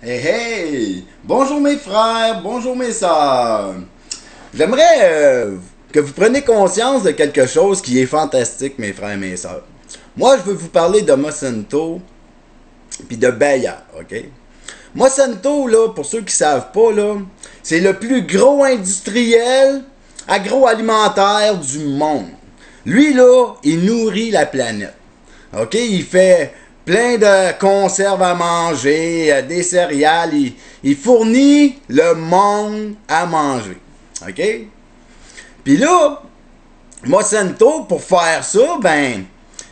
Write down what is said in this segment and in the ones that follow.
Hey hey! Bonjour mes frères, bonjour mes sœurs. J'aimerais que vous preniez conscience de quelque chose qui est fantastique, mes frères et mes sœurs. Moi, je veux vous parler de Monsanto puis de Bayer, ok? Monsanto, là, pour ceux qui savent pas, là, c'est le plus gros industriel agroalimentaire du monde. Lui, là, il nourrit la planète. Ok? Il fait plein de conserves à manger, des céréales. Il fournit le monde à manger. OK? Puis là, Monsanto, pour faire ça, ben,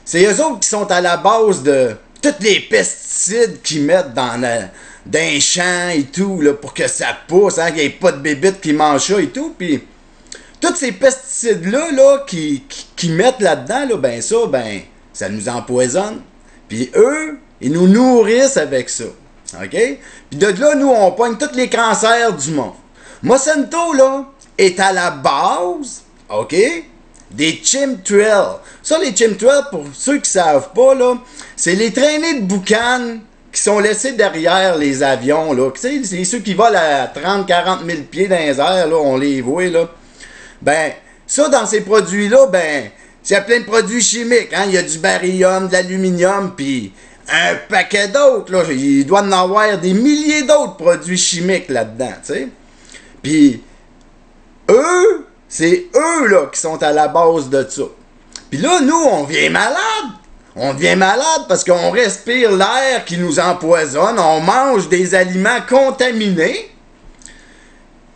c'est eux autres qui sont à la base de tous les pesticides qu'ils mettent dans les champs et tout, là, pour que ça pousse, hein, qu'il n'y ait pas de bébites qui mangent ça et tout. Puis, tous ces pesticides-là là, qui mettent là-dedans, là, ben, ça nous empoisonne. Puis eux, ils nous nourrissent avec ça. OK? Puis de là, nous, on pogne tous les cancers du monde. Monsanto, là, est à la base, OK, des chemtrails. Ça, les chemtrails, pour ceux qui ne savent pas, là, c'est les traînées de boucan qui sont laissées derrière les avions, là. Tu sais, c'est ceux qui volent à 30-40 000 pieds dans les airs, là, on les voit, là. Ben, ça, dans ces produits-là, ben, il y a plein de produits chimiques, hein. Il y a du barium, de l'aluminium, puis un paquet d'autres, là. Il doit y en avoir des milliers d'autres produits chimiques là-dedans, tu sais. Puis, eux, c'est eux, là, qui sont à la base de ça. Puis là, nous, on devient malade. On devient malade parce qu'on respire l'air qui nous empoisonne, on mange des aliments contaminés.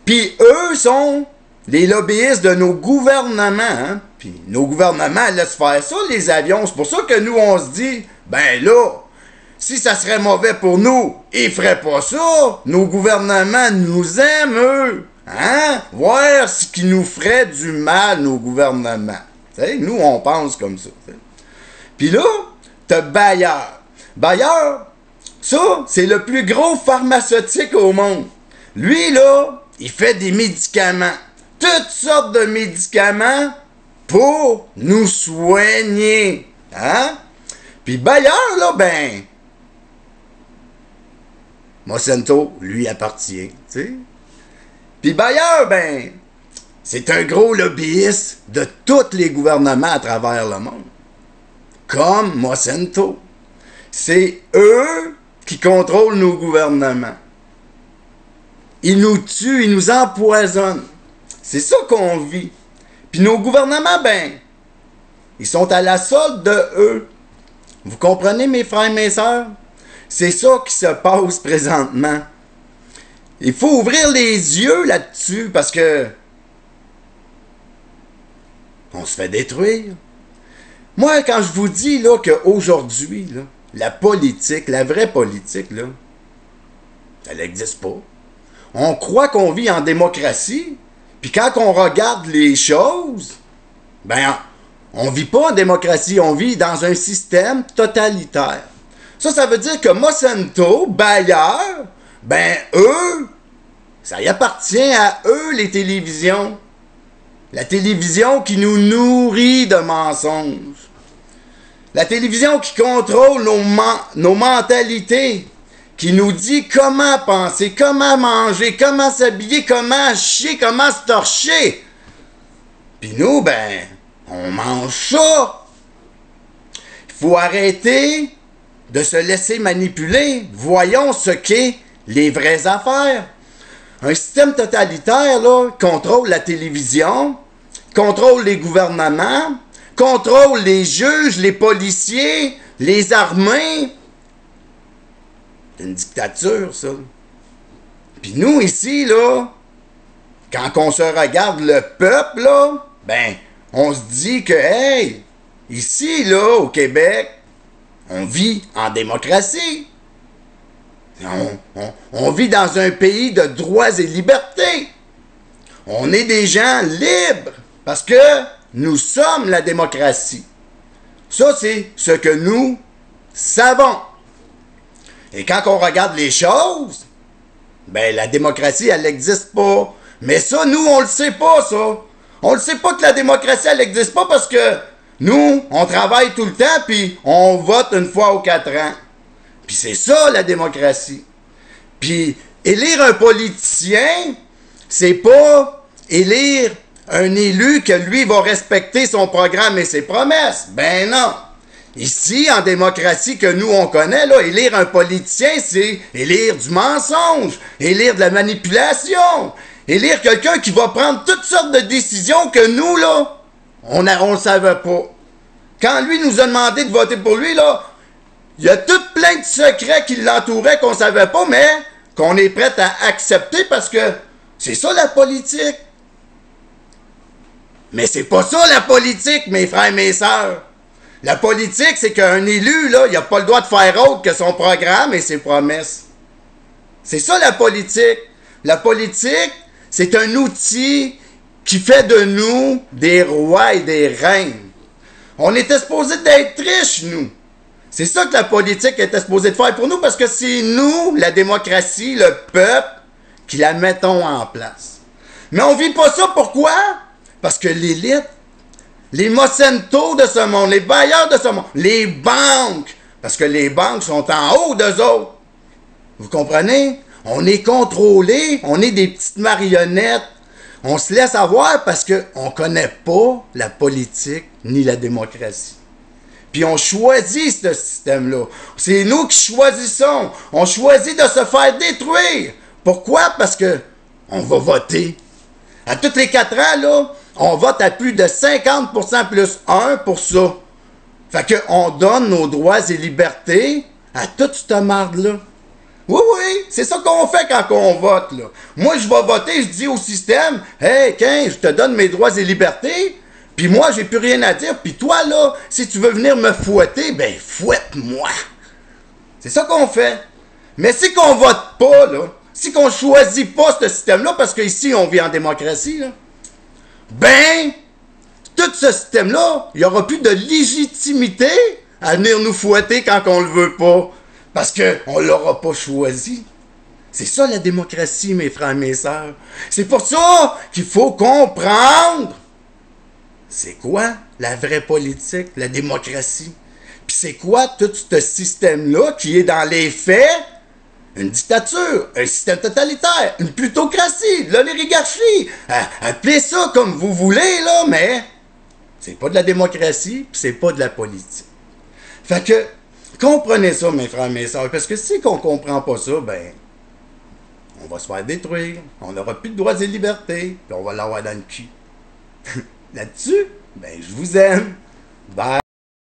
Puis eux sont les lobbyistes de nos gouvernements, hein? Puis nos gouvernements laissent faire ça, les avions. C'est pour ça que nous, on se dit, ben là, si ça serait mauvais pour nous, ils feraient pas ça. Nos gouvernements nous aiment, eux. Hein? Voir ce qui nous ferait du mal, nos gouvernements. T'sais, nous, on pense comme ça. T'sais. Puis là, t'as Bayer. Bayer, ça, c'est le plus gros pharmaceutique au monde. Lui, là, il fait des médicaments. Toutes sortes de médicaments pour nous soigner. Hein? Puis Bayer, là, ben, Monsanto lui appartient. T'sais? Puis Bayer, ben, c'est un gros lobbyiste de tous les gouvernements à travers le monde. Comme Monsanto. C'est eux qui contrôlent nos gouvernements. Ils nous tuent, ils nous empoisonnent. C'est ça qu'on vit. Puis nos gouvernements, ben, ils sont à la solde de eux. Vous comprenez, mes frères et mes sœurs? C'est ça qui se passe présentement. Il faut ouvrir les yeux là-dessus parce que on se fait détruire. Moi, quand je vous dis là qu'aujourd'hui, là, la politique, la vraie politique, là, elle n'existe pas. On croit qu'on vit en démocratie, puis quand on regarde les choses, ben, on vit pas en démocratie, on vit dans un système totalitaire. Ça veut dire que Monsanto, Bayer, ben, eux, ça y appartient à eux, les télévisions. La télévision qui nous nourrit de mensonges. La télévision qui contrôle nos mentalités. Qui nous dit comment penser, comment manger, comment s'habiller, comment chier, comment se torcher. Puis nous, ben, on mange ça. Il faut arrêter de se laisser manipuler. Voyons ce qu'est les vraies affaires. Un système totalitaire, là, contrôle la télévision, contrôle les gouvernements, contrôle les juges, les policiers, les armées. C'est une dictature, ça. Puis nous, ici, là, quand on se regarde le peuple, là, ben, on se dit que, hey, ici, là, au Québec, on vit en démocratie. On vit dans un pays de droits et libertés. On est des gens libres parce que nous sommes la démocratie. Ça, c'est ce que nous savons. Et quand on regarde les choses, ben la démocratie, elle n'existe pas. Mais ça, nous, on le sait pas, ça. On le sait pas que la démocratie, elle n'existe pas parce que nous, on travaille tout le temps puis on vote une fois aux 4 ans. Puis c'est ça, la démocratie. Puis, élire un politicien, c'est pas élire un élu que lui va respecter son programme et ses promesses. Ben non. Ici, en démocratie que nous on connaît, là, élire un politicien, c'est élire du mensonge, élire de la manipulation, élire quelqu'un qui va prendre toutes sortes de décisions que nous, là, on ne savait pas. Quand lui nous a demandé de voter pour lui, là, il y a tout plein de secrets qui l'entouraient qu'on savait pas, mais qu'on est prêt à accepter parce que c'est ça la politique. Mais c'est pas ça la politique, mes frères et mes sœurs. La politique, c'est qu'un élu, là, il n'a pas le droit de faire autre que son programme et ses promesses. C'est ça la politique. La politique, c'est un outil qui fait de nous des rois et des reines. On était supposé d'être riches, nous. C'est ça que la politique était supposée de faire pour nous, parce que c'est nous, la démocratie, le peuple, qui la mettons en place. Mais on vit pas ça, pourquoi? Parce que l'élite, les Monsanto de ce monde, les bailleurs de ce monde, les banques, parce que les banques sont en haut d'eux autres. Vous comprenez? On est contrôlés, on est des petites marionnettes. On se laisse avoir parce qu'on ne connaît pas la politique ni la démocratie. Puis on choisit ce système-là. C'est nous qui choisissons. On choisit de se faire détruire. Pourquoi? Parce que on va voter. À tous les 4 ans, là, on vote à plus de 50% plus 1 pour ça. Fait qu'on donne nos droits et libertés à toute cette marde-là. Oui, oui, c'est ça qu'on fait quand on vote, là. Moi, je vais voter, je dis au système, « Hey, je te donne mes droits et libertés, puis moi, j'ai plus rien à dire, puis toi, là, si tu veux venir me fouetter, ben, fouette-moi. » C'est ça qu'on fait. Mais si qu'on vote pas, là, si qu'on choisit pas ce système-là, parce qu'ici, on vit en démocratie, là, ben, tout ce système-là, il n'y aura plus de légitimité à venir nous fouetter quand on le veut pas. Parce qu'on ne l'aura pas choisi. C'est ça la démocratie, mes frères et mes sœurs. C'est pour ça qu'il faut comprendre c'est quoi la vraie politique, la démocratie. Puis c'est quoi tout ce système-là qui est dans les faits une dictature, un système totalitaire, une plutocratie, de l'oligarchie. Appelez ça comme vous voulez, là, mais c'est pas de la démocratie, puis c'est pas de la politique. Fait que comprenez ça, mes frères et mes sœurs, parce que si on comprend pas ça, ben, on va se faire détruire, on n'aura plus de droits et libertés, puis on va l'avoir dans le cul. Là-dessus, ben, je vous aime. Bye.